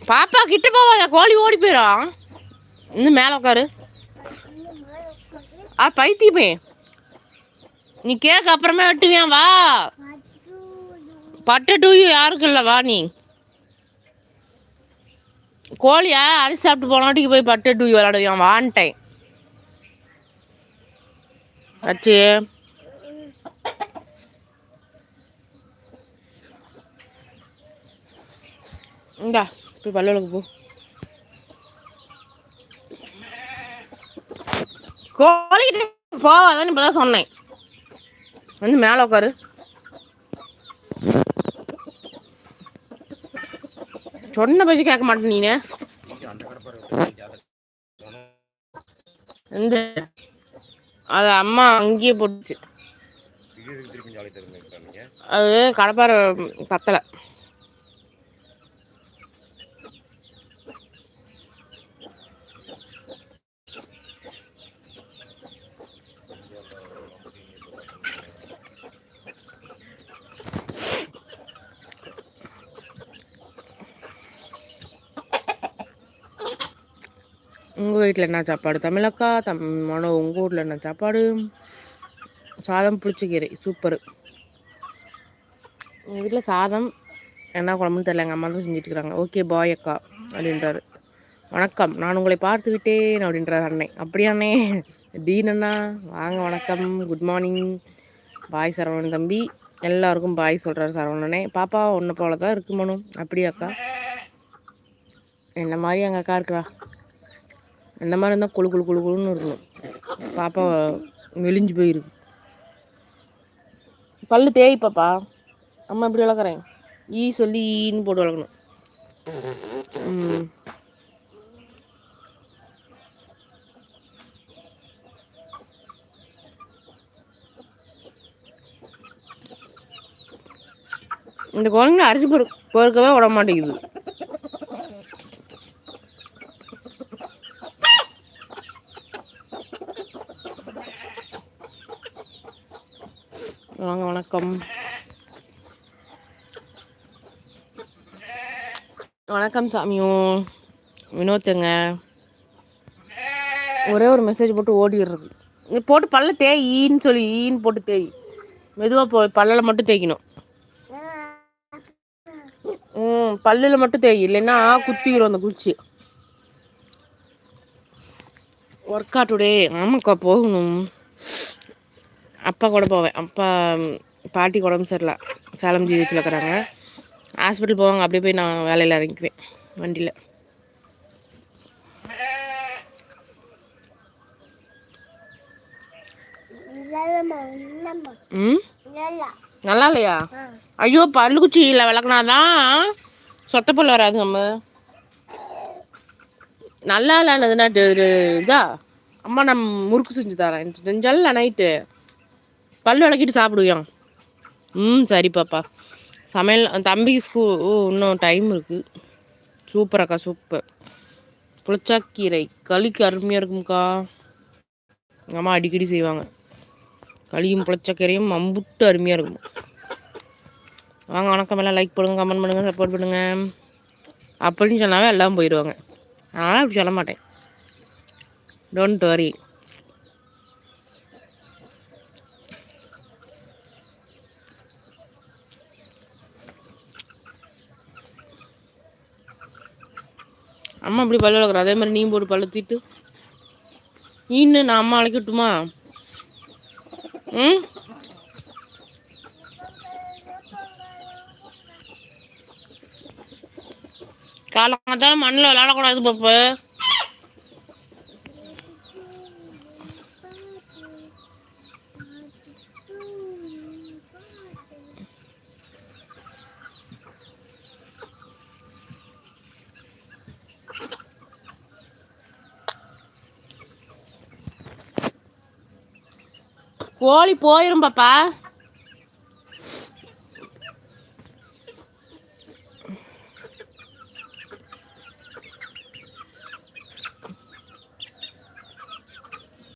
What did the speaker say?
பாப்பா கிட்ட போவாத, கோழி ஓடி போயிடும். இன்னும் மேலே உட்காரு. பைத்தியமே, நீ கேக் அப்புறமே வெட்டுவியான். வா, பட்டை டூயும் யாருக்கு இல்லை. வா, நீ கோழியா அரிசி சாப்பிட்டு போனாட்டிக்கு போய் பட்டை டூய் விளாடுவியான். வான்ட்டேன் அச்சு. இந்தா போய் பல்லுக்கு போ. கோழிக்கிட்ட போவாதான் இப்பதான் சொன்னேன். வந்து மேலே உட்காரு. சொன்ன பேச்சு கேட்க மாட்டேன் நீனு. அது அம்மா அங்கேயே போட்டுச்சு. அது கடப்பாரை பத்தலை. உங்கள் வீட்டில் என்ன சாப்பாடு தமிழக்கா? மனோ, உங்கள் வீட்டில் என்ன சாப்பாடு? சாதம் புளிச்சக்கீரை சூப்பரு. எங்கள் வீட்டில் சாதம் என்ன குழம்புன்னு தெரியல, எங்கள் அம்மா தான் செஞ்சுட்டுருக்குறாங்க. ஓகே பாய் அக்கா அப்படின்றாரு. வணக்கம், நான் உங்களை பார்த்து விட்டேன் அப்படின்றார் அண்ணே. அப்படியா அண்ணே? டீன் அண்ணா வாங்க, வணக்கம், குட் மார்னிங். பாய் சரவணன் தம்பி, எல்லாருக்கும் பாய் சொல்கிறார் சரவணனே. பாப்பா ஒன்று போல தான் இருக்கு மனு. அப்படியாக்கா? என்ன மாதிரி எங்கள் அக்கா இருக்கிறா. இந்த மாதிரி இருந்தால் குழு குழு குழு குழுன்னு இருக்கணும். பாப்பா மெலிஞ்சு போயிருக்கு. பல்லு தேய் பாப்பா. அம்மா இப்படி வளர்க்குறேன். சொல்லி ஈன்னு போட்டு வளர்க்கணும். இந்த குழந்தைங்க அரிசி பொறுக்கவே விட மாட்டேங்குது. வாங்க, வணக்கம். வணக்கம் சாமியும் வினோத்துங்க. ஒரே ஒரு மெசேஜ் போட்டு ஓடிடுறது. நீ போட்டு பல்ல தேய், ஈன்னு சொல்லி ஈன்னு போட்டு தேய். மெதுவாக பல்லில் மட்டும் தேய்க்கணும். பல்லில் மட்டும் தேய், இல்லைன்னா குத்திக்கிறோம் அந்த குச்சி. Work out today. ஆமாக்கா போகணும். அப்பா கூட போவேன். அப்பா பாட்டி உடம்பு சரியில்லை, சேலம் ஜிஹெச்சில் இருக்கிறாங்க. ஹாஸ்பிட்டல் போவாங்க. அப்படியே போய் நான் வேலையில் இறங்கிக்குவேன் வண்டியில். நல்லா இல்லையா? ஐயோ, பல்லு குச்சியில் விளக்குனாதான் சொத்த பல் வராது. நம்ம நல்லா இல்லைன்னதுன்னா இதா அம்மா நம்ம முறுக்கு செஞ்சு தரேன். செஞ்சால நைட்டு பல்லு விளக்கிட்டு சாப்பிடுவியான். சரி பாப்பா. சமையல் தம்பிக்கு இன்னும் டைம் இருக்குது. சூப்பர் அக்கா, சூப்பர். புளிச்சாக்கீரை களிக்கு அருமையாக இருக்கும்க்கா. எங்கள் அம்மா அடிக்கடி செய்வாங்க. களியும் புளிச்சக்கீரையும் அம்புட்டு அருமையாக இருக்கும். வாங்க, வணக்கம். எல்லாம் லைக் பண்ணுங்கள், கமெண்ட் பண்ணுங்கள், சப்போர்ட் பண்ணுங்கள். அப்படின்னு சொன்னாவே எல்லாம் போயிடுவாங்க. அதனால் அப்படி சொல்ல மாட்டேன். Don't worry. அம்மா இப்படி பல்லு வளர்க்குற, அதே மாதிரி நீ போட்டு பல்லு தீட்டு இன்னும் நான் அம்மா அழைக்கட்டுமா? காலங்காத்தாலும் மண்ணில் விளையாடக்கூடாது பாப்பா. கோழி போயிரும் பாப்பா.